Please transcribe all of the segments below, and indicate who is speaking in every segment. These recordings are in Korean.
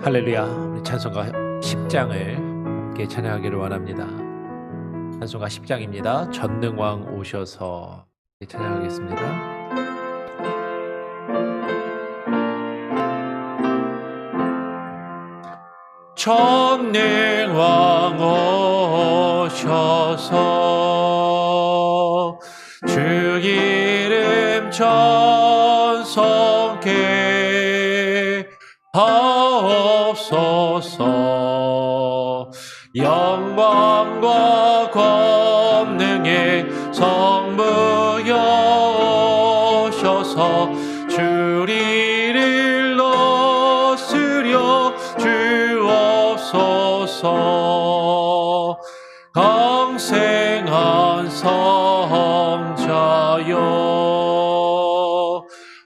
Speaker 1: 할렐루야. 우리 찬송가 10장을 함께 찬양하기를 원합니다. 찬송가 10장입니다. 전능왕 오셔서 찬양하겠습니다. 전능왕 오셔서 주 이름 찬송케 하옵소서. 영광과 권능의 성부여 오셔서 주리를 넣으려 주옵소서. 강생한 성자여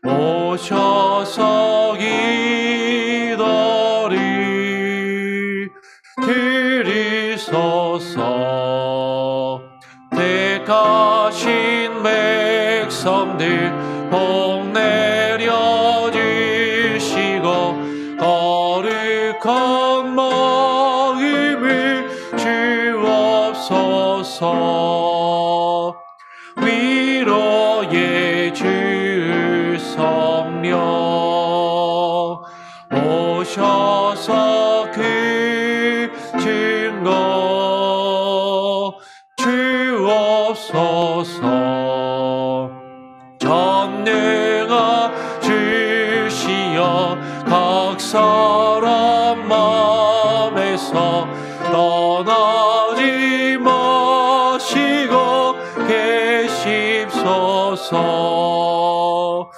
Speaker 1: 오셔서 기도리 드리소서. 택하신 백성들 복 내려주시고 거룩한 마음을 주옵소서. 위로의 주 성령 오셔서 그 증거 주옵소서. 전능한 주시여 각 사람 마음에서 떠나지 마시고 계십소서.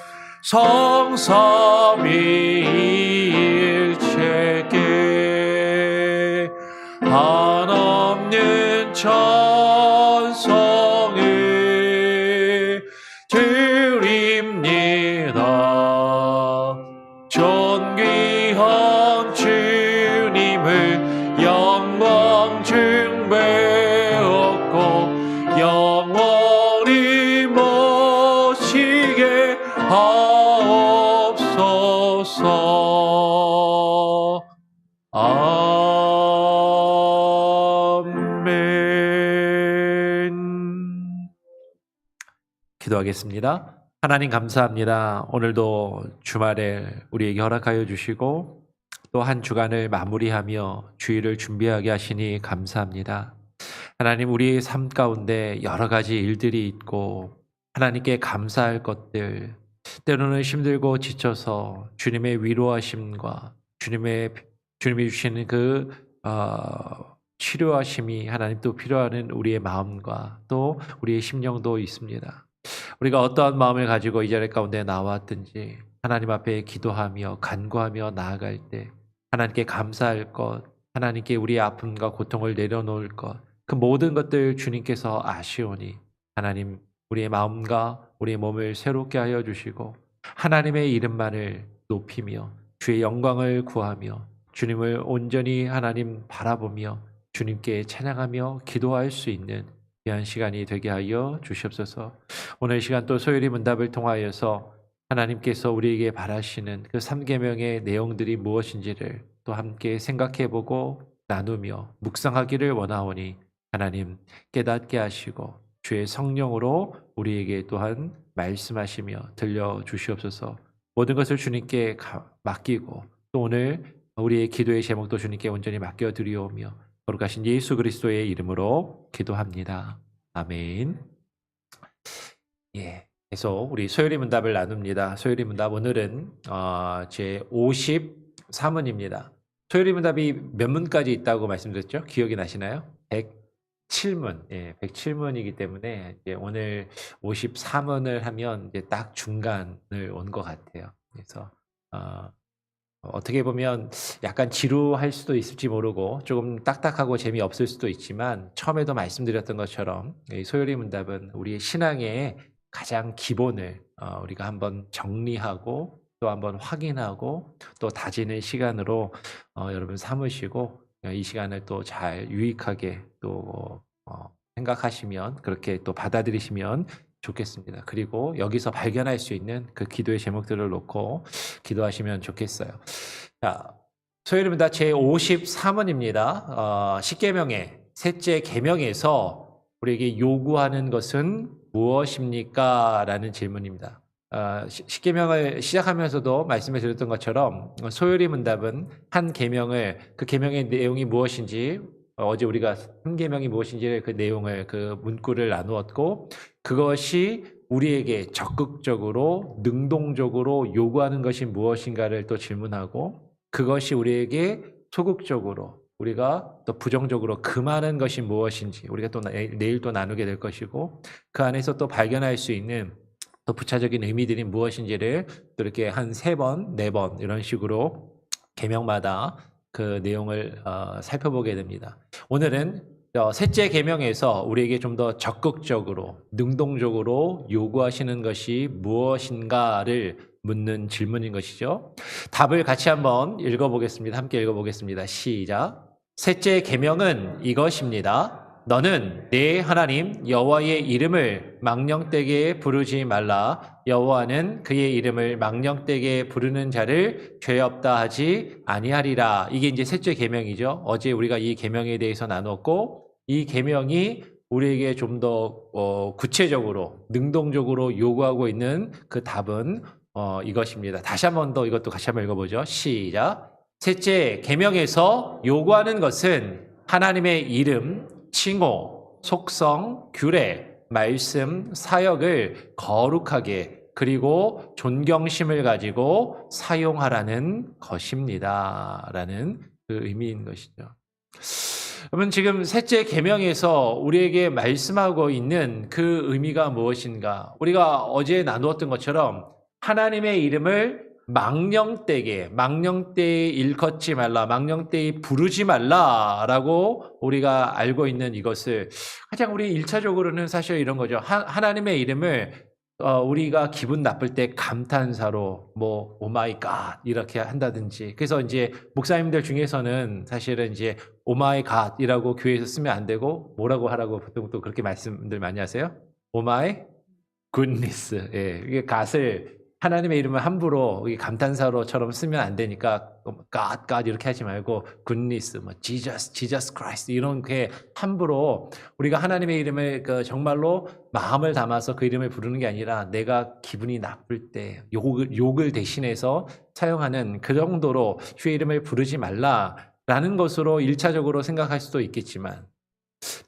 Speaker 1: 성삼위일체께 한없는 찬송을 드립니다. 존귀한 주님을 영광 중배하고 영원히 모시게 하옵소서. 아멘. 기도하겠습니다. 하나님 감사합니다. 오늘도 주말에 우리에게 허락하여 주시고 또 한 주간을 마무리하며 주일을 준비하게 하시니 감사합니다. 하나님, 우리의 삶 가운데 여러 가지 일들이 있고 하나님께 감사할 것들, 때로는 힘들고 지쳐서 주님의 위로하심과 주님이 주시는 그 치료하심이 하나님 또 필요한 우리의 마음과 또 우리의 심령도 있습니다. 우리가 어떠한 마음을 가지고 이 자리 가운데 나왔든지 하나님 앞에 기도하며 간구하며 나아갈 때 하나님께 감사할 것, 하나님께 우리의 아픔과 고통을 내려놓을 것, 그 모든 것들 주님께서 아시오니 하나님, 우리의 마음과 우리의 몸을 새롭게 하여 주시고 하나님의 이름만을 높이며 주의 영광을 구하며 주님을 온전히 하나님 바라보며 주님께 찬양하며 기도할 수 있는 귀한 시간이 되게 하여 주시옵소서. 오늘 시간 또 소요리 문답을 통하여서 하나님께서 우리에게 바라시는 그 3계명의 내용들이 무엇인지를 또 함께 생각해보고 나누며 묵상하기를 원하오니 하나님 깨닫게 하시고 주의 성령으로 우리에게 또한 말씀하시며 들려주시옵소서. 모든 것을 주님께 맡기고 또 오늘 우리의 기도의 제목도 주님께 온전히 맡겨드리오며 거룩하신 예수 그리스도의 이름으로 기도합니다. 아멘. 계속 우리 소요리 문답을 나눕니다. 소요리 문답 오늘은 제 53문입니다. 소요리 문답이 몇 문까지 있다고 말씀드렸죠? 기억이 나시나요? 107문. 107문이기 때문에 이제 오늘 53문을 하면 이제 딱 중간을 온 것 같아요. 그래서 어떻게 보면 약간 지루할 수도 있을지 모르고 조금 딱딱하고 재미없을 수도 있지만 처음에도 말씀드렸던 것처럼 이 소요리 문답은 우리의 신앙의 가장 기본을 우리가 한번 정리하고 또 한번 확인하고 또 다지는 시간으로 여러분 삼으시고 이 시간을 또 잘 유익하게 또 생각하시면 그렇게 또 받아들이시면 좋겠습니다. 그리고 여기서 발견할 수 있는 그 기도의 제목들을 놓고 기도하시면 좋겠어요. 자, 소요입니다. 제 53원입니다. 십계명의 셋째 계명에서 우리에게 요구하는 것은 무엇입니까? 라는 질문입니다. 십계명을 시작하면서도 말씀해 드렸던 것처럼 소요리 문답은 한 계명을 그 계명의 내용이 무엇인지 어제 우리가 한 계명이 무엇인지 그 내용을 그 문구를 나누었고 그것이 우리에게 적극적으로 능동적으로 요구하는 것이 무엇인가를 또 질문하고 그것이 우리에게 소극적으로 우리가 또 부정적으로 금하는 것이 무엇인지 우리가 또 내일 또 나누게 될 것이고 그 안에서 또 발견할 수 있는 또 부차적인 의미들이 무엇인지를 또 이렇게 한 3번, 4번 이런 식으로 계명마다 그 내용을 살펴보게 됩니다. 오늘은 셋째 계명에서 우리에게 좀 더 적극적으로 능동적으로 요구하시는 것이 무엇인가를 묻는 질문인 것이죠. 답을 같이 한번 읽어보겠습니다. 함께 읽어보겠습니다. 시작. 셋째 계명은 이것입니다. 너는 네 하나님 여호와의 이름을 망령되게 부르지 말라. 여호와는 그의 이름을 망령되게 부르는 자를 죄 없다 하지 아니하리라. 이게 이제 셋째 계명이죠. 어제 우리가 이 계명에 대해서 나눴고 이 계명이 우리에게 좀 더 구체적으로 능동적으로 요구하고 있는 그 답은 이것입니다. 다시 한번 더 이것도 같이 한번 읽어보죠. 시작. 셋째 계명에서 요구하는 것은 하나님의 이름, 칭호, 속성, 규례, 말씀, 사역을 거룩하게 그리고 존경심을 가지고 사용하라는 것입니다. 라는 그 의미인 것이죠. 여러분 지금 셋째 계명에서 우리에게 말씀하고 있는 그 의미가 무엇인가? 우리가 어제 나누었던 것처럼 하나님의 이름을 망령되게 일컫지 말라, 망령되이 부르지 말라라고 우리가 알고 있는 이것을 가장 우리 1차적으로는 사실 이런 거죠. 하나님의 이름을 우리가 기분 나쁠 때 감탄사로 뭐 오마이 갓 이렇게 한다든지 그래서 이제 목사님들 중에서는 사실은 이제 오마이 갓이라고 교회에서 쓰면 안 되고 뭐라고 하라고 보통 또 그렇게 말씀들 많이 하세요? 오마이 굿니스. 예, 이게 갓을 하나님의 이름을 함부로 감탄사로처럼 쓰면 안 되니까 God 이렇게 하지 말고 goodness, 뭐 Jesus Christ 이렇게 함부로 우리가 하나님의 이름을 정말로 마음을 담아서 그 이름을 부르는 게 아니라 내가 기분이 나쁠 때 욕을 대신해서 사용하는 그 정도로 주의 이름을 부르지 말라라는 것으로 1차적으로 생각할 수도 있겠지만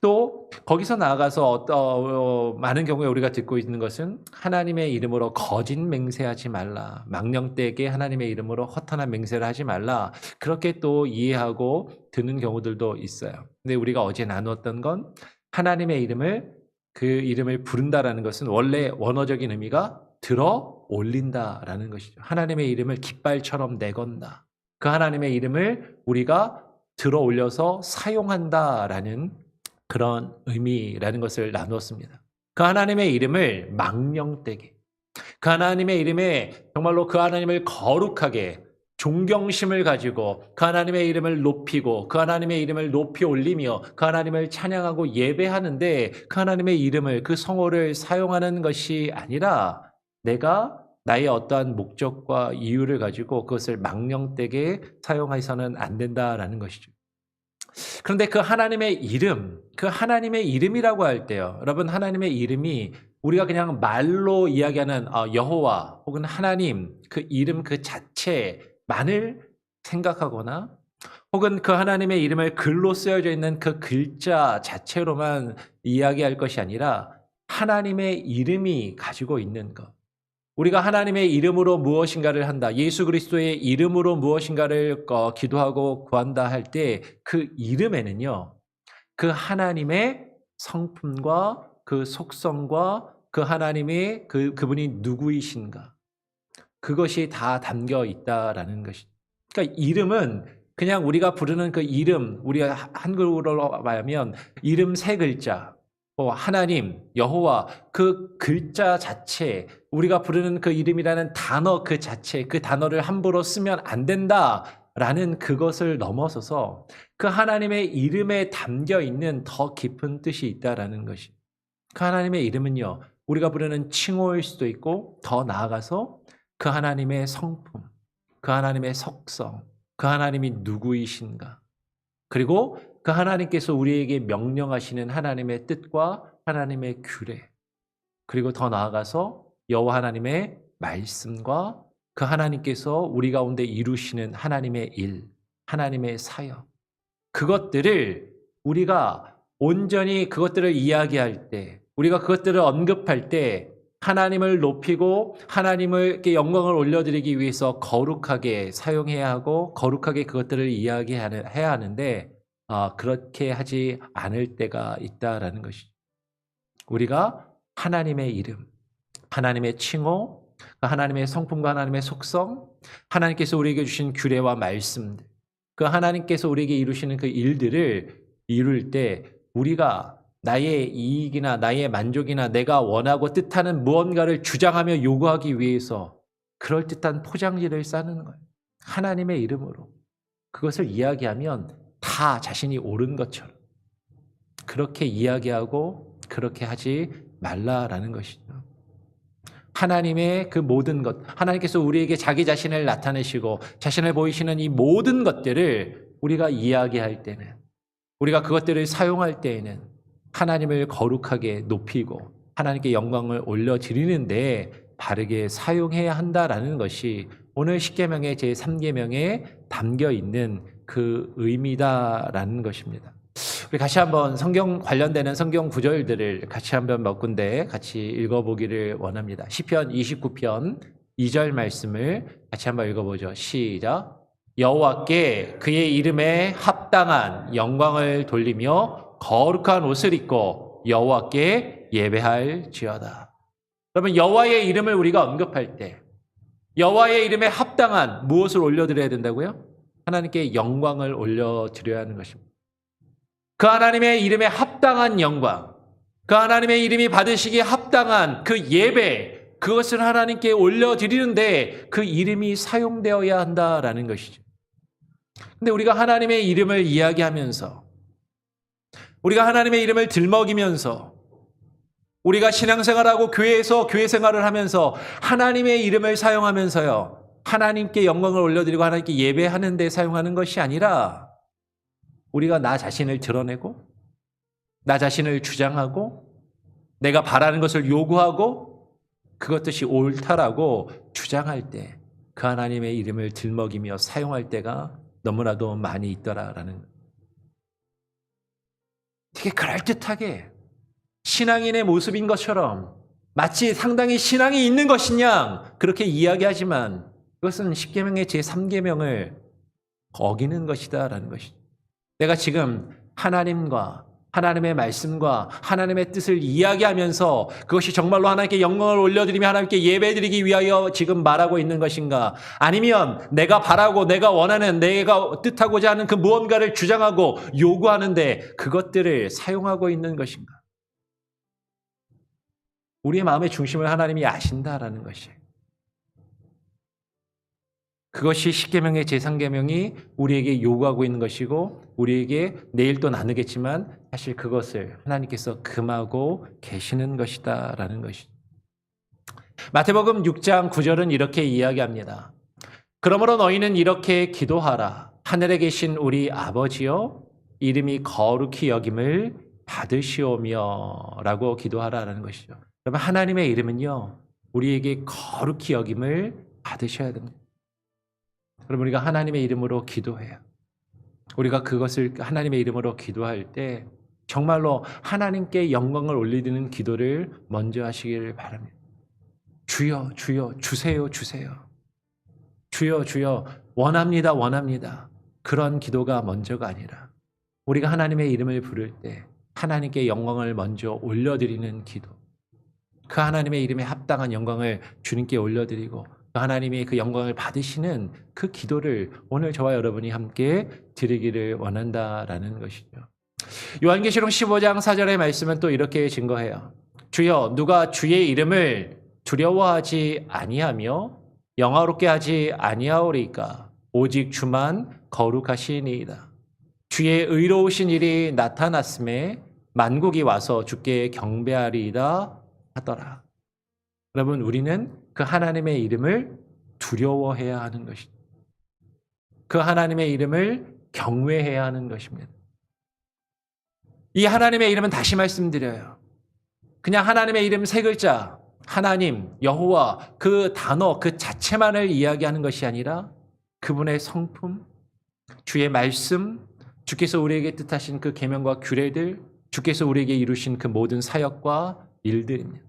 Speaker 1: 또 거기서 나아가서 많은 경우에 우리가 듣고 있는 것은 하나님의 이름으로 거짓 맹세하지 말라. 망령되게 하나님의 이름으로 허탄한 맹세를 하지 말라. 그렇게 또 이해하고 듣는 경우들도 있어요. 근데 우리가 어제 나누었던 건 하나님의 이름을 그 이름을 부른다라는 것은 원래 원어적인 의미가 들어 올린다라는 것이죠. 하나님의 이름을 깃발처럼 내건다. 그 하나님의 이름을 우리가 들어 올려서 사용한다라는 그런 의미라는 것을 나누었습니다. 그 하나님의 이름을 망령되게, 그 하나님의 이름에 정말로 그 하나님을 거룩하게 존경심을 가지고 그 하나님의 이름을 높이고 그 하나님의 이름을 높이 올리며 그 하나님을 찬양하고 예배하는데 그 하나님의 이름을 그 성호를 사용하는 것이 아니라 내가 나의 어떠한 목적과 이유를 가지고 그것을 망령되게 사용해서는 안 된다라는 것이죠. 그런데 그 하나님의 이름, 그 하나님의 이름이라고 할 때요. 여러분 하나님의 이름이 우리가 그냥 말로 이야기하는 여호와 혹은 하나님 그 이름 그 자체만을 생각하거나 혹은 그 하나님의 이름을 글로 쓰여져 있는 그 글자 자체로만 이야기할 것이 아니라 하나님의 이름이 가지고 있는 것. 우리가 하나님의 이름으로 무엇인가를 한다. 예수 그리스도의 이름으로 무엇인가를 기도하고 구한다 할 때 그 이름에는요. 그 하나님의 성품과 그 속성과 그 하나님의 그분이 누구이신가. 그것이 다 담겨 있다라는 것이죠. 그러니까 이름은 그냥 우리가 부르는 그 이름, 우리가 한글로 말하면 이름 3글자. 하나님, 여호와 그 글자 자체 우리가 부르는 그 이름이라는 단어 그 자체 그 단어를 함부로 쓰면 안 된다라는 그것을 넘어서서 그 하나님의 이름에 담겨 있는 더 깊은 뜻이 있다라는 것이 그 하나님의 이름은요 우리가 부르는 칭호일 수도 있고 더 나아가서 그 하나님의 성품, 그 하나님의 속성, 그 하나님이 누구이신가? 그리고 그 하나님께서 우리에게 명령하시는 하나님의 뜻과 하나님의 규례, 그리고 더 나아가서 여호와 하나님의 말씀과 그 하나님께서 우리 가운데 이루시는 하나님의 일, 하나님의 사역, 그것들을 우리가 온전히 그것들을 이야기할 때, 우리가 그것들을 언급할 때 하나님을 높이고 하나님께 영광을 올려드리기 위해서 거룩하게 사용해야 하고 거룩하게 그것들을 이야기해야 하는데 그렇게 하지 않을 때가 있다라는 것이죠. 우리가 하나님의 이름, 하나님의 칭호, 하나님의 성품과 하나님의 속성, 하나님께서 우리에게 주신 규례와 말씀들, 그 하나님께서 우리에게 이루시는 그 일들을 이룰 때 우리가 나의 이익이나 나의 만족이나 내가 원하고 뜻하는 무언가를 주장하며 요구하기 위해서 그럴듯한 포장지를 싸는 거예요. 하나님의 이름으로. 그것을 이야기하면 다 자신이 옳은 것처럼 그렇게 이야기하고 그렇게 하지 말라라는 것이죠. 하나님의 그 모든 것, 하나님께서 우리에게 자기 자신을 나타내시고 자신을 보이시는 이 모든 것들을 우리가 이야기할 때는, 우리가 그것들을 사용할 때에는 하나님을 거룩하게 높이고 하나님께 영광을 올려드리는데 바르게 사용해야 한다라는 것이 오늘 십계명의 제3계명에 담겨 있는 그 의미다라는 것입니다. 우리 같이 한번 성경 관련되는 성경 구절들을 같이 한번 몇 군데 같이 읽어보기를 원합니다. 시편 29편 2절 말씀을 같이 한번 읽어보죠. 시작. 여호와께 그의 이름에 합당한 영광을 돌리며 거룩한 옷을 입고 여호와께 예배할지어다. 여러분, 여호와의 이름을 우리가 언급할 때 여호와의 이름에 합당한 무엇을 올려드려야 된다고요? 하나님께 영광을 올려드려야 하는 것입니다. 그 하나님의 이름에 합당한 영광, 그 하나님의 이름이 받으시기에 합당한 그 예배, 그것을 하나님께 올려드리는데 그 이름이 사용되어야 한다라는 것이죠. 근데 우리가 하나님의 이름을 이야기하면서, 우리가 하나님의 이름을 들먹이면서, 우리가 신앙생활하고 교회에서 교회 생활을 하면서 하나님의 이름을 사용하면서요, 하나님께 영광을 올려드리고 하나님께 예배하는 데 사용하는 것이 아니라 우리가 나 자신을 드러내고 나 자신을 주장하고 내가 바라는 것을 요구하고 그것듯이 옳다라고 주장할 때 그 하나님의 이름을 들먹이며 사용할 때가 너무나도 많이 있더라라는 거예요. 되게 그럴듯하게 신앙인의 모습인 것처럼 마치 상당히 신앙이 있는 것이냐 그렇게 이야기하지만 그것은 십계명의 제3계명을 어기는 것이다라는 것이죠. 내가 지금 하나님과 하나님의 말씀과 하나님의 뜻을 이야기하면서 그것이 정말로 하나님께 영광을 올려드리며 하나님께 예배드리기 위하여 지금 말하고 있는 것인가? 아니면 내가 바라고 내가 원하는 내가 뜻하고자 하는 그 무언가를 주장하고 요구하는데 그것들을 사용하고 있는 것인가? 우리의 마음의 중심을 하나님이 아신다라는 것이에요. 그것이 십계명의 제3계명이 우리에게 요구하고 있는 것이고 우리에게 내일 또 나누겠지만 사실 그것을 하나님께서 금하고 계시는 것이다라는 것이죠. 마태복음 6장 9절은 이렇게 이야기합니다. 그러므로 너희는 이렇게 기도하라. 하늘에 계신 우리 아버지여 이름이 거룩히 여김을 받으시오며 라고 기도하라라는 것이죠. 여러분, 하나님의 이름은요 우리에게 거룩히 여김을 받으셔야 됩니다. 여러분, 우리가 하나님의 이름으로 기도해요. 우리가 그것을 하나님의 이름으로 기도할 때 정말로 하나님께 영광을 올리는 기도를 먼저 하시기를 바랍니다. 주여 주여 주세요 주세요. 주여 주여 원합니다 원합니다. 그런 기도가 먼저가 아니라 우리가 하나님의 이름을 부를 때 하나님께 영광을 먼저 올려드리는 기도, 그 하나님의 이름에 합당한 영광을 주님께 올려드리고 하나님이 그 영광을 받으시는 그 기도를 오늘 저와 여러분이 함께 드리기를 원한다라는 것이죠. 요한계시록 15장 4절의 말씀은 또 이렇게 증거해요. 주여 누가 주의 이름을 두려워하지 아니하며 영화롭게 하지 아니하오리까 오직 주만 거룩하시니이다. 주의 의로우신 일이 나타났음에 만국이 와서 주께 경배하리이다 하더라. 여러분, 우리는 그 하나님의 이름을 두려워해야 하는 것입니다. 그 하나님의 이름을 경외해야 하는 것입니다. 이 하나님의 이름은 다시 말씀드려요. 그냥 하나님의 이름 세 글자, 하나님, 여호와 그 단어 그 자체만을 이야기하는 것이 아니라 그분의 성품, 주의 말씀, 주께서 우리에게 뜻하신 그 계명과 규례들, 주께서 우리에게 이루신 그 모든 사역과 일들입니다.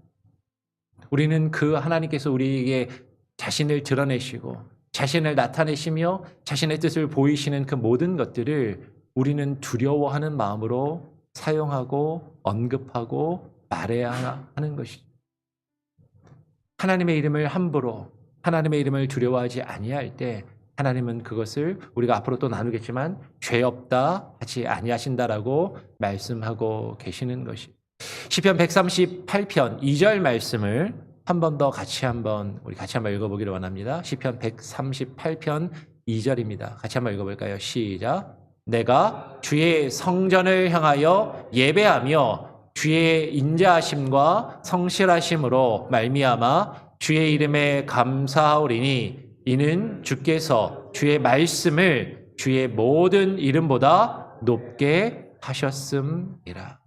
Speaker 1: 우리는 그 하나님께서 우리에게 자신을 드러내시고 자신을 나타내시며 자신의 뜻을 보이시는 그 모든 것들을 우리는 두려워하는 마음으로 사용하고 언급하고 말해야 하는 것이죠. 하나님의 이름을 함부로 하나님의 이름을 두려워하지 아니할 때 하나님은 그것을 우리가 앞으로 또 나누겠지만 죄 없다 하지 아니하신다라고 말씀하고 계시는 것이. 시편 138편 2절 말씀을 한 번 더 우리 같이 한번 읽어보기를 원합니다. 시편 138편 2절입니다. 같이 한번 읽어볼까요? 시작. 내가 주의 성전을 향하여 예배하며 주의 인자하심과 성실하심으로 말미암아 주의 이름에 감사하오리니 이는 주께서 주의 말씀을 주의 모든 이름보다 높게 하셨음이라.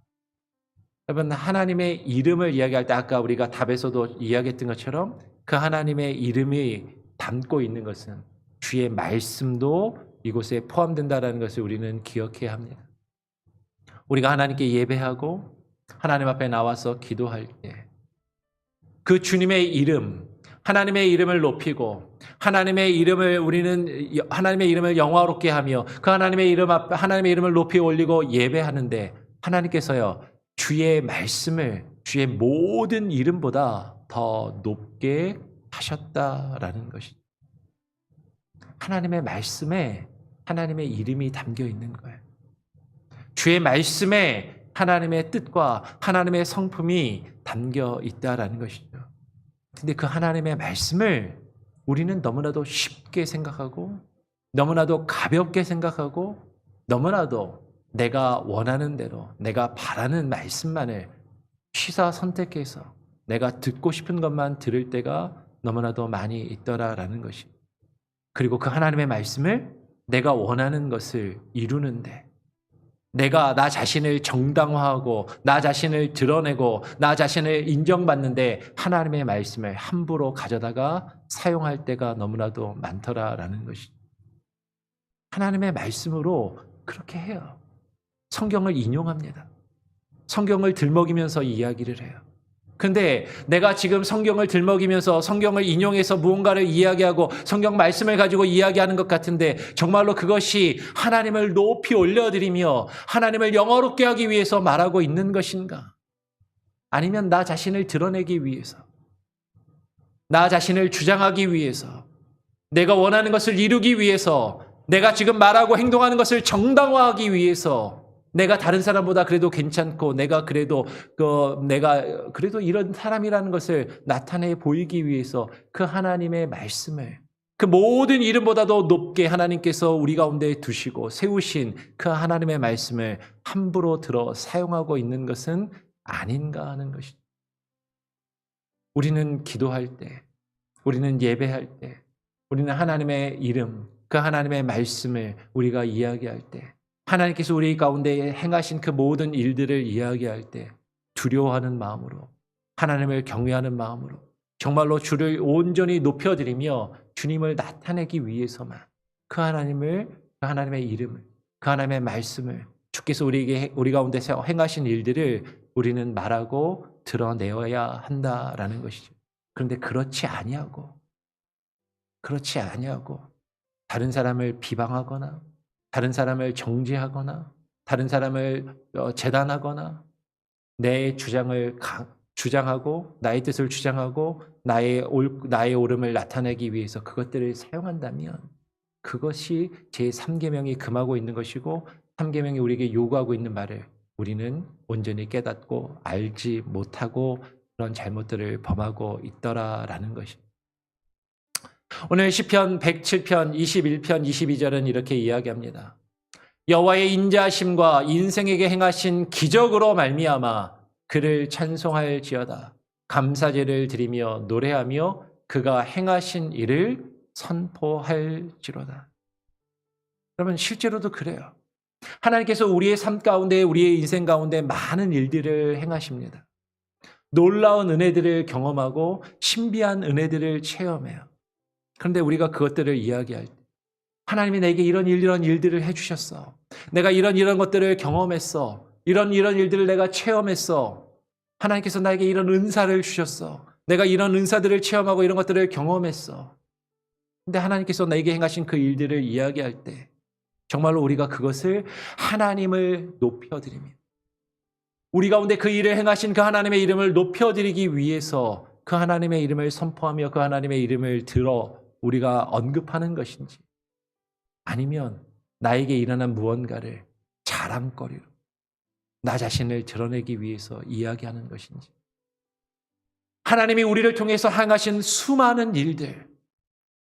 Speaker 1: 여러분, 하나님의 이름을 이야기할 때 아까 우리가 답에서도 이야기했던 것처럼 그 하나님의 이름이 담고 있는 것은 주의 말씀도 이곳에 포함된다는 것을 우리는 기억해야 합니다. 우리가 하나님께 예배하고 하나님 앞에 나와서 기도할 때 그 주님의 이름, 하나님의 이름을 높이고 하나님의 이름을 영화롭게 하며 그 하나님의 이름을 높이 올리고 예배하는데 하나님께서요 주의 말씀을 주의 모든 이름보다 더 높게 하셨다라는 것이죠. 하나님의 말씀에 하나님의 이름이 담겨 있는 거예요. 주의 말씀에 하나님의 뜻과 하나님의 성품이 담겨 있다라는 것이죠. 근데 그 하나님의 말씀을 우리는 너무나도 쉽게 생각하고 너무나도 가볍게 생각하고 너무나도 내가 원하는 대로 내가 바라는 말씀만을 취사 선택해서 내가 듣고 싶은 것만 들을 때가 너무나도 많이 있더라라는 것이. 그리고 그 하나님의 말씀을 내가 원하는 것을 이루는데 내가 나 자신을 정당화하고 나 자신을 드러내고 나 자신을 인정받는데 하나님의 말씀을 함부로 가져다가 사용할 때가 너무나도 많더라라는 것이. 하나님의 말씀으로 그렇게 해요. 성경을 인용합니다. 성경을 들먹이면서 이야기를 해요. 근데 내가 지금 성경을 들먹이면서 성경을 인용해서 무언가를 이야기하고 성경 말씀을 가지고 이야기하는 것 같은데 정말로 그것이 하나님을 높이 올려드리며 하나님을 영화롭게 하기 위해서 말하고 있는 것인가? 아니면 나 자신을 드러내기 위해서, 나 자신을 주장하기 위해서, 내가 원하는 것을 이루기 위해서, 내가 지금 말하고 행동하는 것을 정당화하기 위해서 내가 다른 사람보다 그래도 괜찮고 내가 그래도 이런 사람이라는 것을 나타내 보이기 위해서 그 하나님의 말씀을 그 모든 이름보다도 높게 하나님께서 우리 가운데 두시고 세우신 그 하나님의 말씀을 함부로 들어 사용하고 있는 것은 아닌가 하는 것이죠. 우리는 기도할 때, 우리는 예배할 때, 우리는 하나님의 이름, 그 하나님의 말씀을 우리가 이야기할 때 하나님께서 우리 가운데 행하신 그 모든 일들을 이야기할 때 두려워하는 마음으로 하나님을 경외하는 마음으로 정말로 주를 온전히 높여드리며 주님을 나타내기 위해서만 그 하나님의 이름을 그 하나님의 말씀을 주께서 우리 가운데 행하신 일들을 우리는 말하고 드러내어야 한다라는 것이죠. 그런데 그렇지 아니하고 다른 사람을 비방하거나 다른 사람을 정죄하거나 다른 사람을 재단하거나 내 주장을 주장하고 나의 뜻을 주장하고 나의 옳음을 나타내기 위해서 그것들을 사용한다면 그것이 제3계명이 금하고 있는 것이고 3계명이 우리에게 요구하고 있는 말을 우리는 온전히 깨닫고 알지 못하고 그런 잘못들을 범하고 있더라라는 것입니다. 오늘 시편 107편 21편 22절은 이렇게 이야기합니다. 여호와의 인자하심과 인생에게 행하신 기적으로 말미암아 그를 찬송할지어다. 감사제를 드리며 노래하며 그가 행하신 일을 선포할지로다. 여러분 실제로도 그래요. 하나님께서 우리의 삶 가운데 우리의 인생 가운데 많은 일들을 행하십니다. 놀라운 은혜들을 경험하고 신비한 은혜들을 체험해요. 그런데 우리가 그것들을 이야기할 때 하나님이 내게 이런 일들을 해주셨어. 내가 이런 것들을 경험했어. 이런 일들을 내가 체험했어. 하나님께서 나에게 이런 은사를 주셨어. 내가 이런 은사들을 체험하고 이런 것들을 경험했어. 근데 하나님께서 내게 행하신 그 일들을 이야기할 때 정말로 우리가 그것을 하나님을 높여드립니다. 우리 가운데 그 일을 행하신 그 하나님의 이름을 높여드리기 위해서 그 하나님의 이름을 선포하며 그 하나님의 이름을 들어 우리가 언급하는 것인지, 아니면 나에게 일어난 무언가를 자랑거리로 나 자신을 드러내기 위해서 이야기하는 것인지, 하나님이 우리를 통해서 행하신 수많은 일들,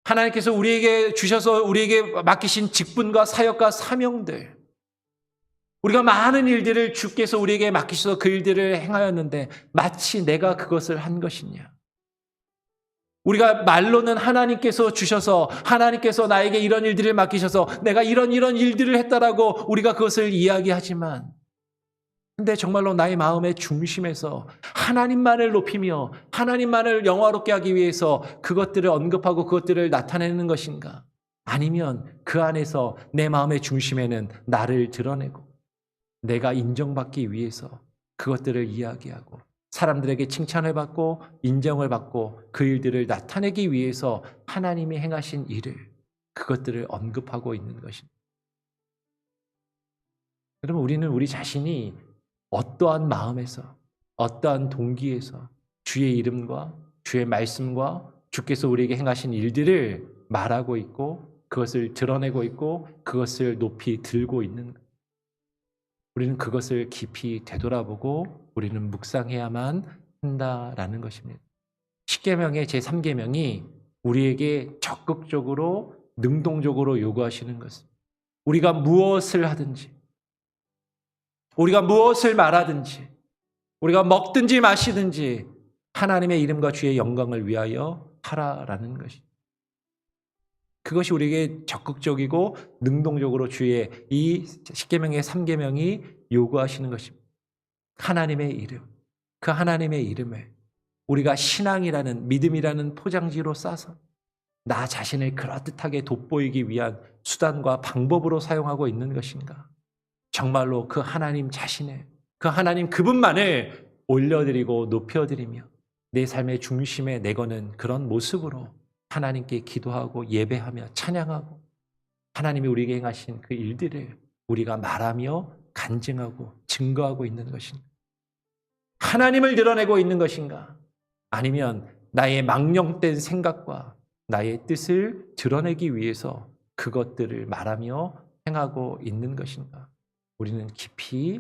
Speaker 1: 하나님께서 우리에게 주셔서 우리에게 맡기신 직분과 사역과 사명들, 우리가 많은 일들을 주께서 우리에게 맡기셔서 그 일들을 행하였는데 마치 내가 그것을 한 것이냐. 우리가 말로는 하나님께서 주셔서 하나님께서 나에게 이런 일들을 맡기셔서 내가 이런 일들을 했다라고 우리가 그것을 이야기하지만, 근데 정말로 나의 마음의 중심에서 하나님만을 높이며 하나님만을 영화롭게 하기 위해서 그것들을 언급하고 그것들을 나타내는 것인가? 아니면 그 안에서 내 마음의 중심에는 나를 드러내고 내가 인정받기 위해서 그것들을 이야기하고 사람들에게 칭찬을 받고 인정을 받고 그 일들을 나타내기 위해서 하나님이 행하신 일을, 그것들을 언급하고 있는 것입니다. 여러분, 우리는 우리 자신이 어떠한 마음에서, 어떠한 동기에서 주의 이름과 주의 말씀과 주께서 우리에게 행하신 일들을 말하고 있고 그것을 드러내고 있고 그것을 높이 들고 있는 것. 우리는 그것을 깊이 되돌아보고 우리는 묵상해야만 한다라는 것입니다. 십계명의 제3계명이 우리에게 적극적으로 능동적으로 요구하시는 것은 우리가 무엇을 하든지, 우리가 무엇을 말하든지, 우리가 먹든지 마시든지 하나님의 이름과 주의 영광을 위하여 하라라는 것입니다. 그것이 우리에게 적극적이고 능동적으로 주의 이 십계명의 3계명이 요구하시는 것입니다. 하나님의 이름, 그 하나님의 이름을 우리가 신앙이라는, 믿음이라는 포장지로 싸서 나 자신을 그럴듯하게 돋보이기 위한 수단과 방법으로 사용하고 있는 것인가? 정말로 그 하나님 자신을, 그 하나님 그분만을 올려드리고 높여드리며 내 삶의 중심에 내거는 그런 모습으로 하나님께 기도하고 예배하며 찬양하고 하나님이 우리에게 행하신 그 일들을 우리가 말하며 간증하고 증거하고 있는 것인가? 하나님을 드러내고 있는 것인가? 아니면 나의 망령된 생각과 나의 뜻을 드러내기 위해서 그것들을 말하며 행하고 있는 것인가? 우리는 깊이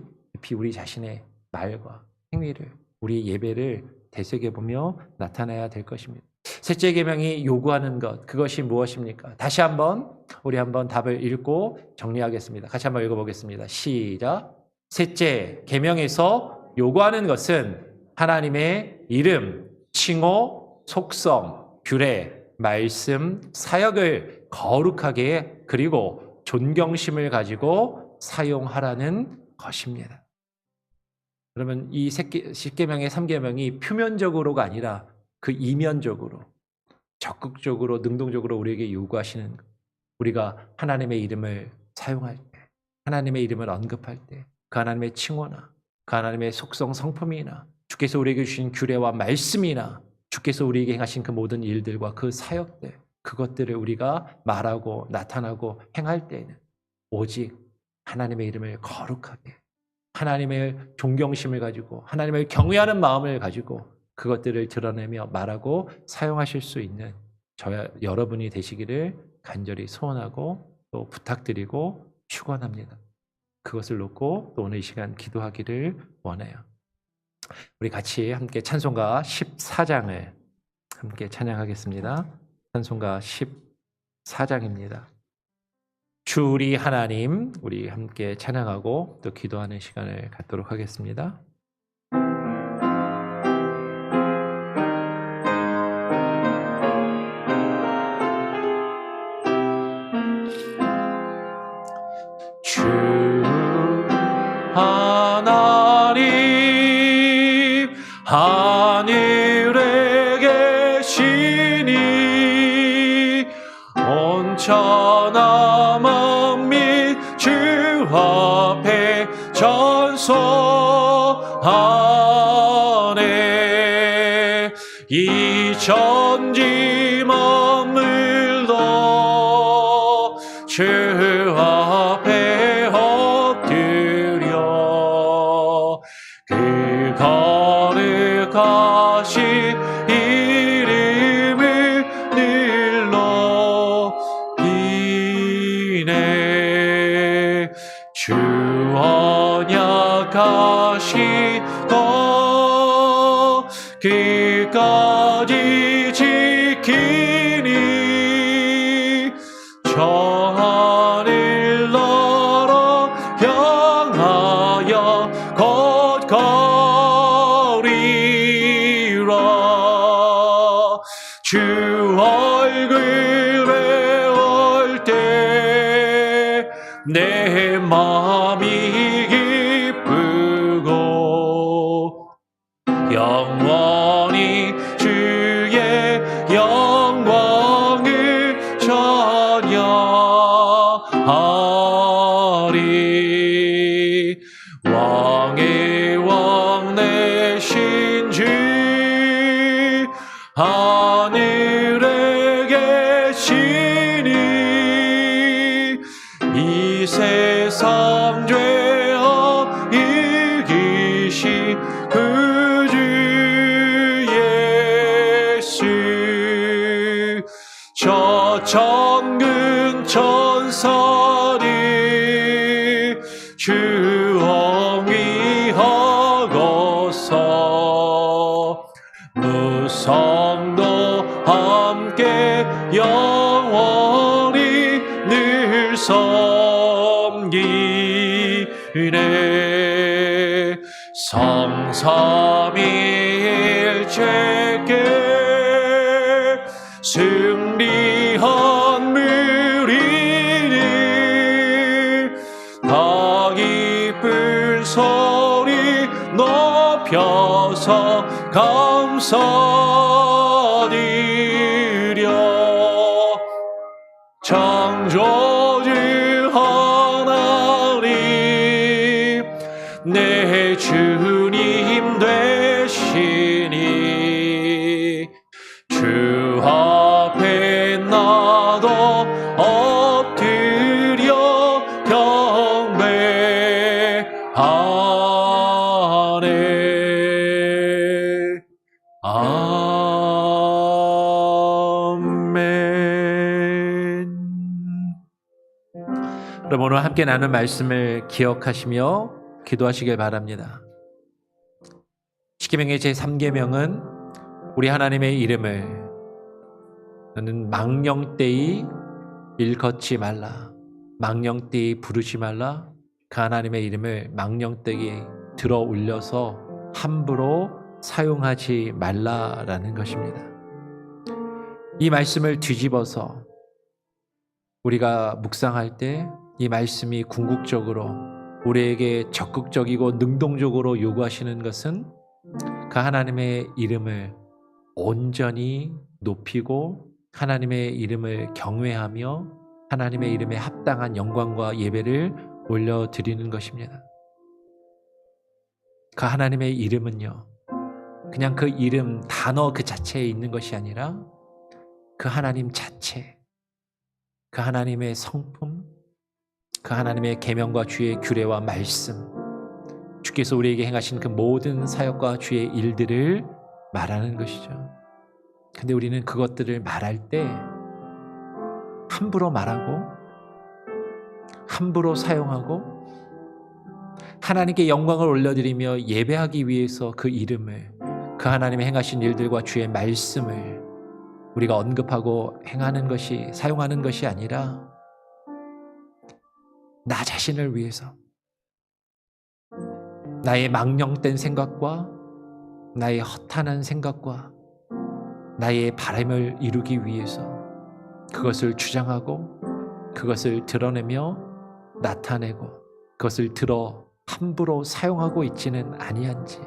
Speaker 1: 우리 자신의 말과 행위를, 우리의 예배를 되새겨보며 나타내야 될 것입니다. 셋째 계명이 요구하는 것, 그것이 무엇입니까? 다시 한번 우리 한번 답을 읽고 정리하겠습니다. 같이 한번 읽어보겠습니다. 시작. 셋째 계명에서 요구하는 것은 하나님의 이름, 칭호, 속성, 규례, 말씀, 사역을 거룩하게 그리고 존경심을 가지고 사용하라는 것입니다. 그러면 이 10계명의 3계명이 표면적으로가 아니라 그 이면적으로 적극적으로 능동적으로 우리에게 요구하시는 것. 우리가 하나님의 이름을 사용할 때, 하나님의 이름을 언급할 때 그 하나님의 칭호나 그 하나님의 속성 성품이나 주께서 우리에게 주신 규례와 말씀이나 주께서 우리에게 행하신 그 모든 일들과 그 사역들, 그것들을 우리가 말하고 나타나고 행할 때에는 오직 하나님의 이름을 거룩하게, 하나님의 존경심을 가지고 하나님을 경외하는 마음을 가지고 그것들을 드러내며 말하고 사용하실 수 있는 저와 여러분이 되시기를 간절히 소원하고 또 부탁드리고 축원합니다. 그것을 놓고 또 오늘 이 시간 기도하기를 원해요. 우리 같이 함께 찬송가 14장을 함께 찬양하겠습니다. 찬송가 14장입니다. 주 우리 하나님, 우리 함께 찬양하고 또 기도하는 시간을 갖도록 하겠습니다. 안에 이 천지 머물러 주 앞에 엎드려 그 거룩하신 이름을 늘러이네. 주 언약하시고 끝까지 지키니 저 하늘 나라 향하여 곧 가리라. 주 얼굴에 올 때 내 마음이 기쁘고 영원히 주의 영광을 찬양하리. 왕의 왕 되신 주 하늘에 계시니 이 세상 죄악 이기신 그 주 예수. 저 천군 천사들이 주 옹위하고서 무성도 함께 영원히 늘 섬기네. 성삼위일체께 승리한 무리니 다 기쁜 소리 높여서 감사드려. 창조주 하나님 내 주님 되시니 주 앞에 나도 엎드려 경배하네. 아멘. 여러분, 오늘 함께 나눈 말씀을 기억하시며 기도하시길 바랍니다. 십계명의 제3계명은 우리 하나님의 이름을 너는 망령되이 일컫지 말라, 망령되이 부르지 말라, 그 하나님의 이름을 망령되이 들어 올려서 함부로 사용하지 말라라는 것입니다. 이 말씀을 뒤집어서 우리가 묵상할 때 이 말씀이 궁극적으로 우리에게 적극적이고 능동적으로 요구하시는 것은 그 하나님의 이름을 온전히 높이고 하나님의 이름을 경외하며 하나님의 이름에 합당한 영광과 예배를 올려드리는 것입니다. 그 하나님의 이름은요, 그냥 그 이름 단어 그 자체에 있는 것이 아니라 그 하나님 자체, 그 하나님의 성품, 그 하나님의 계명과 주의 규례와 말씀, 주께서 우리에게 행하신 그 모든 사역과 주의 일들을 말하는 것이죠. 근데 우리는 그것들을 말할 때 함부로 말하고 함부로 사용하고 하나님께 영광을 올려드리며 예배하기 위해서 그 이름을, 그 하나님의 행하신 일들과 주의 말씀을 우리가 언급하고 행하는 것이, 사용하는 것이 아니라 나 자신을 위해서, 나의 망령된 생각과 나의 허탄한 생각과 나의 바람을 이루기 위해서 그것을 주장하고 그것을 드러내며 나타내고 그것을 들어 함부로 사용하고 있지는 아니한지,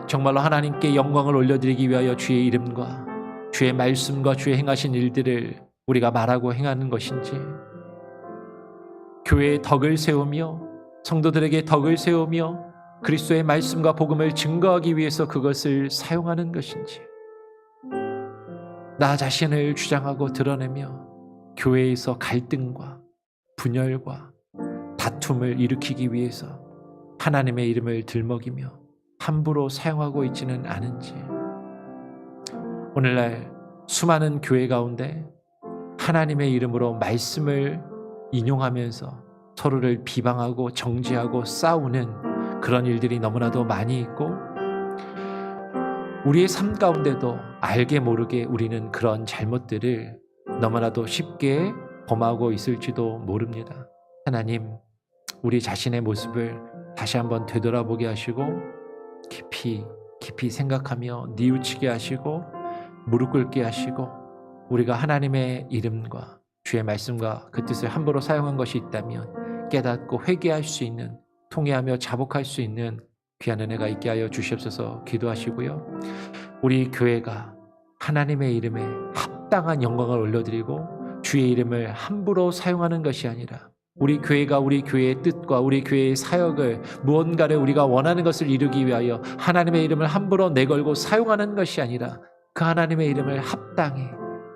Speaker 1: 정말로 하나님께 영광을 올려드리기 위하여 주의 이름과 주의 말씀과 주의 행하신 일들을 우리가 말하고 행하는 것인지, 교회의 덕을 세우며 성도들에게 덕을 세우며 그리스도의 말씀과 복음을 증거하기 위해서 그것을 사용하는 것인지, 나 자신을 주장하고 드러내며 교회에서 갈등과 분열과 다툼을 일으키기 위해서 하나님의 이름을 들먹이며 함부로 사용하고 있지는 않은지, 오늘날 수많은 교회 가운데 하나님의 이름으로 말씀을 인용하면서 서로를 비방하고 정죄하고 싸우는 그런 일들이 너무나도 많이 있고, 우리의 삶 가운데도 알게 모르게 우리는 그런 잘못들을 너무나도 쉽게 범하고 있을지도 모릅니다. 하나님, 우리 자신의 모습을 다시 한번 되돌아보게 하시고 깊이 생각하며 뉘우치게 하시고 무릎 꿇게 하시고, 우리가 하나님의 이름과 주의 말씀과 그 뜻을 함부로 사용한 것이 있다면 깨닫고 회개할 수 있는, 통회하며 자복할 수 있는 귀한 은혜가 있게 하여 주시옵소서 기도하시고요. 우리 교회가 하나님의 이름에 합당한 영광을 올려드리고 주의 이름을 함부로 사용하는 것이 아니라, 우리 교회가 우리 교회의 뜻과 우리 교회의 사역을, 무언가를 우리가 원하는 것을 이루기 위하여 하나님의 이름을 함부로 내걸고 사용하는 것이 아니라, 그 하나님의 이름을 합당히,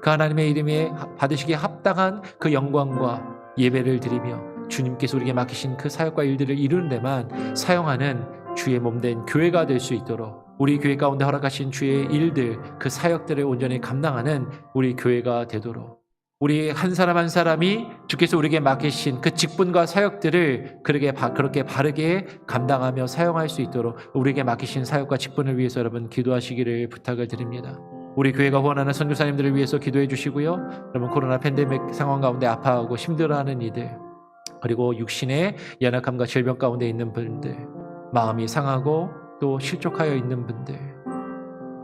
Speaker 1: 그 하나님의 이름에 받으시기에 합당한 그 영광과 예배를 드리며 주님께서 우리에게 맡기신 그 사역과 일들을 이루는 데만 사용하는 주의 몸된 교회가 될 수 있도록, 우리 교회 가운데 허락하신 주의 일들, 그 사역들을 온전히 감당하는 우리 교회가 되도록, 우리 한 사람 한 사람이 주께서 우리에게 맡기신 그 직분과 사역들을 그렇게 바르게 감당하며 사용할 수 있도록 우리에게 맡기신 사역과 직분을 위해서 여러분 기도하시기를 부탁을 드립니다. 우리 교회가 후원하는 선교사님들을 위해서 기도해 주시고요. 여러분, 코로나 팬데믹 상황 가운데 아파하고 힘들어하는 이들, 그리고 육신의 연약함과 질병 가운데 있는 분들, 마음이 상하고 또 실족하여 있는 분들,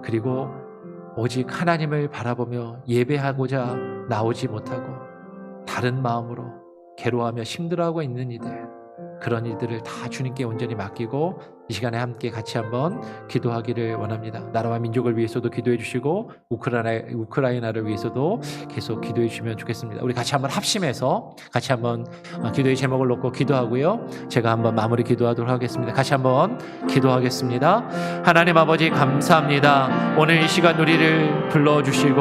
Speaker 1: 그리고 오직 하나님을 바라보며 예배하고자 나오지 못하고 다른 마음으로 괴로워하며 힘들어하고 있는 이들, 그런 이들을 다 주님께 온전히 맡기고 이 시간에 함께 같이 한번 기도하기를 원합니다. 나라와 민족을 위해서도 기도해 주시고 우크라이나를 위해서도 계속 기도해 주시면 좋겠습니다. 우리 같이 한번 합심해서 같이 한번 기도의 제목을 놓고 기도하고요. 제가 한번 마무리 기도하도록 하겠습니다. 같이 한번 기도하겠습니다. 하나님 아버지, 감사합니다. 오늘 이 시간 우리를 불러주시고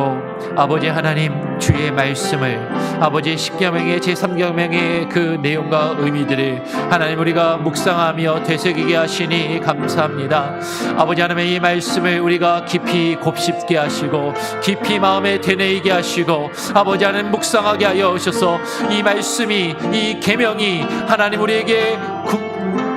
Speaker 1: 아버지 하나님, 주의 말씀을, 아버지 십계명의 제3계명의 그 내용과 의미들을 하나님 우리가 묵상하며 되새기게 하시니 감사합니다. 아버지 하나님의 이 말씀을 우리가 깊이 곱씹게 하시고 깊이 마음에 되뇌이게 하시고 아버지 하나님 묵상하게 하여 오셔서 이 말씀이, 이 계명이 하나님 우리에게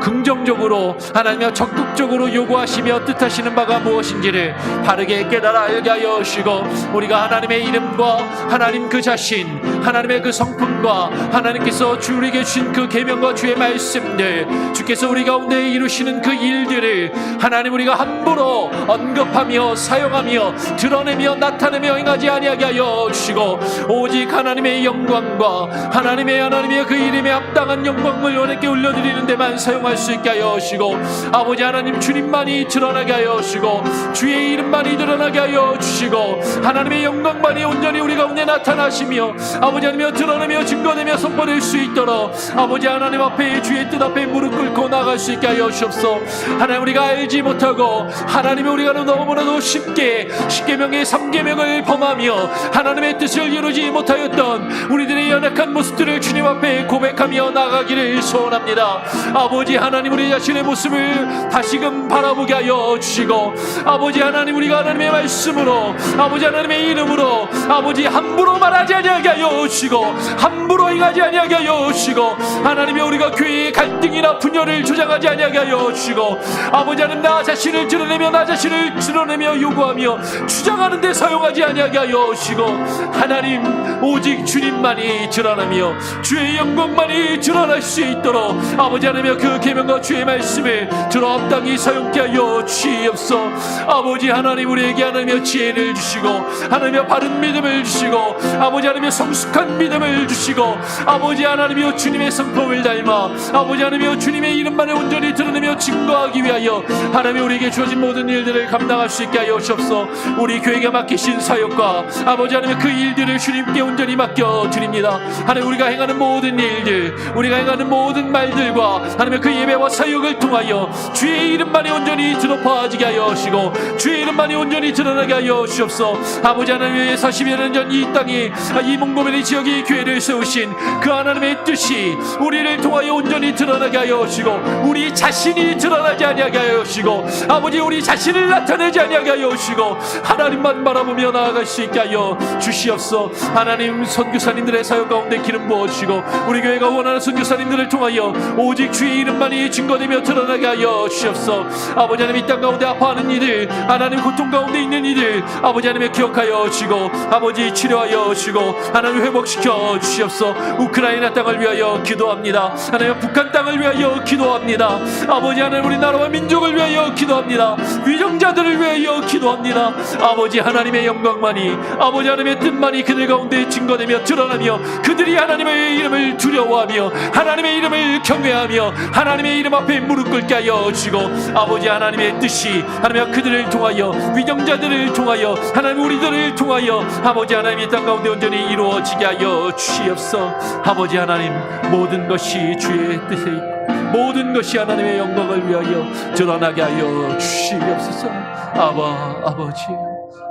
Speaker 1: 긍정적으로 하나님의 적극적으로 요구하시며 뜻하시는 바가 무엇인지를 바르게 깨달아 알게 하여 주시고, 우리가 하나님의 이름과 하나님 그 자신, 하나님의 그 성품과 하나님께서 우리에게 주신 그 계명과 주의 말씀들, 주께서 우리 가운데 이루시는 그 일들을 하나님 우리가 함부로 언급하며 사용하며 드러내며 나타내며 행하지 아니하게 하여 주시고, 오직 하나님의 영광과 하나님의 그 이름에 합당한 영광을 원하게 올려드리는 데만 사용할 수 있게 하여 주시고, 아버지 하나님 주님만이 드러나게 하여 주시고 주의 이름만이 드러나게 하여 주시고 하나님의 영광만이 온전히 우리 가운데 나타나시며 아버지 하나님 드러내며 증거되며 선포될 수 있도록 아버지 하나님 앞에, 주의 뜻 앞에 무릎 꿇고 나갈 수 있게 하여 주옵소서. 하나님, 우리가 알지 못하고 하나님의 우리가 너무나도 쉽게 십계명의 3계명을 범하며 하나님의 뜻을 이루지 못하였던 우리들의 연약한 모습들을 주님 앞에 고백하며 나가기를 소원합니다. 아버지 하나님, 우리 자신의 모습을 다시금 바라보게 하여 주시고 아버지 하나님, 우리가 하나님의 말씀으로, 아버지 하나님의 이름으로 아버지 함부로 말하지 아니하게 하여 주시고 함부로 행하지 아니하게 하여 주시고 하나님의 우리가 교회의 갈등이나 분열을 조장하지 아니하게 하여 주시고 아버지 하나님, 나 자신을 드러내며 요구하며 주장하는 데 사용하지 아니하게 하여 주시고 하나님, 오직 주님만이 드러나며 주의 영광만이 드러날 수 있도록 아버지 하나님의 그 계명과 주의 말씀을 들어 합당히 사용케 하여 주시옵소서. 아버지 하나님, 우리에게 하나님의 지혜를 주시고 하나님의 바른 믿음을 주시고 아버지 하나님의 성숙한 믿음을 주시고 아버지 하나님이여 주님의 성품을 닮아 아버지 하나님이여 주님의 이름만을 온전히 드러내며 증거하기 위하여 하나님 우리에게 주어진 모든 일들을 감당할 수 있게 하여 주옵소서. 우리 교회가 맡기신 사역과 아버지 하나님의 그 일들을 주님께 온전히 맡겨드립니다. 하나님, 우리가 행하는 모든 일들, 우리가 행하는 모든 말들과 하나님의 그 예배와 사역을 통하여 주의 이름만이 온전히 드러파지게 하여 주시고 주의 이름만이 온전히 드러나게 하여 주옵소서. 아버지 하나님, 40여 년 전 이 땅에 이 몽고메리 지역의 교회를 세우신 그 하나님의 뜻이 우리를 통하여 온전히 드러나게 하여 주시고 우리 자신이 드러나지 아니하게 하여 주시고 아버지 우리 자신을 나타내지 아니하게 하여 주시고 하나님만 바라보며 나아갈 수 있게 하여 주시옵소서. 하나님, 선교사님들의 사역 가운데 기름 부어주시고 우리 교회가 원하는 선교사님들을 통하여 오직 주의 이름만이 증거되며 드러나게 하여 주시옵소서. 아버지 하나님, 이 땅 가운데 아파하는 이들, 하나님 고통 가운데 있는 이들 아버지 하나님 기억하여 주시고 아버지 치료하여 주시고 하나님 회복시켜 주시옵소서. 우크라이나 땅을 위하여 기도합니다. 하나님, 북한 땅을 위하여 기도합니다. 아버지 하나님, 우리나라와 민족을 위하여 기도합니다. 위정자들을 위하여 기도합니다. 아버지 하나님의 영광만이 아버지 하나님의 뜻만이 그들 가운데 증거되며 드러나며 그들이 하나님의 이름을 두려워하며 하나님의 이름을 경외하며 하나님의 이름 앞에 무릎 꿇게 하여 주시고 아버지 하나님의 뜻이 하나님 그들을 통하여 위정자들을 통하여 하나님 우리들을 통하여 아버지 하나님의 땅 가운데 온전히 이루어지게 하여 주시옵소서. 아버지 하나님, 모든 것이 주의 뜻에 있고 모든 것이 하나님의 영광을 위하여 드러나게 하여 주시옵소서.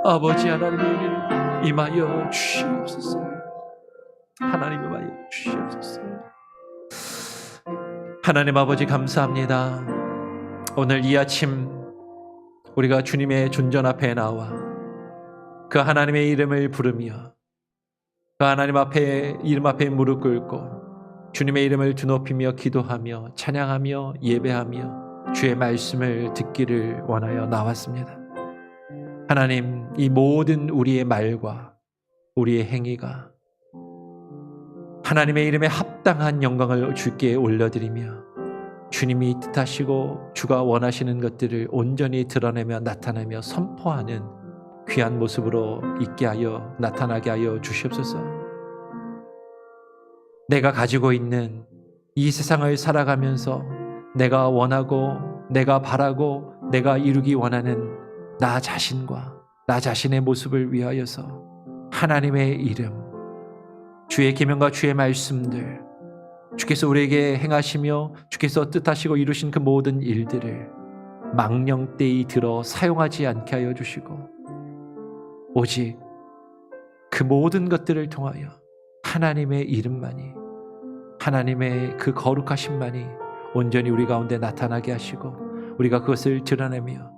Speaker 1: 아버지 하나님의 은혜를 임하여 주시옵소서. 하나님 임하여 주시옵소서. 하나님 아버지, 감사합니다. 오늘 이 아침 우리가 주님의 존전 앞에 나와 그 하나님의 이름을 부르며 그 하나님 앞에 이름 앞에 무릎 꿇고 주님의 이름을 드높이며 기도하며 찬양하며 예배하며 주의 말씀을 듣기를 원하여 나왔습니다. 하나님, 이 모든 우리의 말과 우리의 행위가 하나님의 이름에 합당한 영광을 주께 올려드리며 주님이 뜻하시고 주가 원하시는 것들을 온전히 드러내며 나타내며 선포하는 귀한 모습으로 있게 하여 나타나게 하여 주시옵소서. 내가 가지고 있는 이 세상을 살아가면서 내가 원하고 내가 바라고 내가 이루기 원하는 나 자신과 나 자신의 모습을 위하여서 하나님의 이름, 주의 계명과 주의 말씀들, 주께서 우리에게 행하시며 주께서 뜻하시고 이루신 그 모든 일들을 망령되이 들어 사용하지 않게 하여 주시고 오직 그 모든 것들을 통하여 하나님의 이름만이, 하나님의 그 거룩하심만이 온전히 우리 가운데 나타나게 하시고 우리가 그것을 드러내며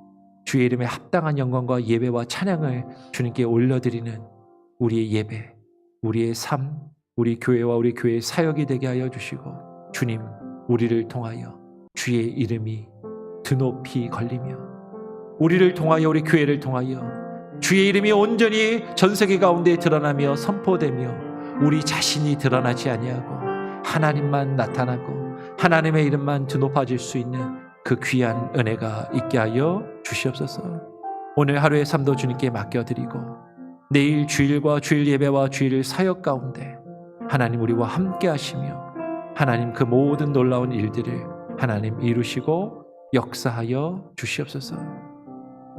Speaker 1: 주의 이름에 합당한 영광과 예배와 찬양을 주님께 올려드리는 우리의 예배, 우리의 삶, 우리 교회와 우리 교회의 사역이 되게 하여 주시고 주님, 우리를 통하여 주의 이름이 드높이 걸리며 우리를 통하여 우리 교회를 통하여 주의 이름이 온전히 전 세계 가운데 드러나며 선포되며 우리 자신이 드러나지 아니하고 하나님만 나타나고 하나님의 이름만 드높아질 수 있는 그 귀한 은혜가 있게 하여 주시옵소서. 오늘 하루의 삶도 주님께 맡겨드리고 내일 주일과 주일 예배와 주일 사역 가운데 하나님 우리와 함께 하시며 하나님 그 모든 놀라운 일들을 하나님 이루시고 역사하여 주시옵소서.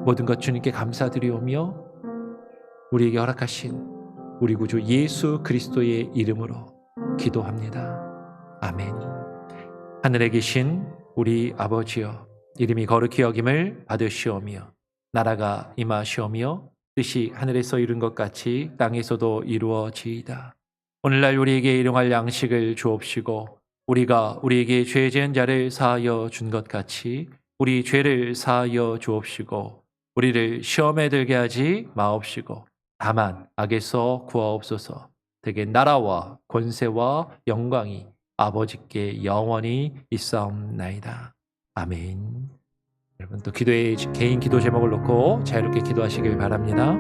Speaker 1: 모든 것 주님께 감사드리오며 우리에게 허락하신 우리 구주 예수 그리스도의 이름으로 기도합니다. 아멘. 하늘에 계신 우리 아버지여, 이름이 거룩히 여김을 받으시오며 나라가 임하시오며 뜻이 하늘에서 이룬 것 같이 땅에서도 이루어지이다. 오늘날 우리에게 일용할 양식을 주옵시고 우리가 우리에게 죄 지은 자를 사하여 준 것 같이 우리 죄를 사하여 주옵시고 우리를 시험에 들게 하지 마옵시고 다만 악에서 구하옵소서. 되게 나라와 권세와 영광이 아버지께 영원히 있사옵나이다. 아멘. 여러분 또 기도의 개인 기도 제목을 놓고 자유롭게 기도하시길 바랍니다.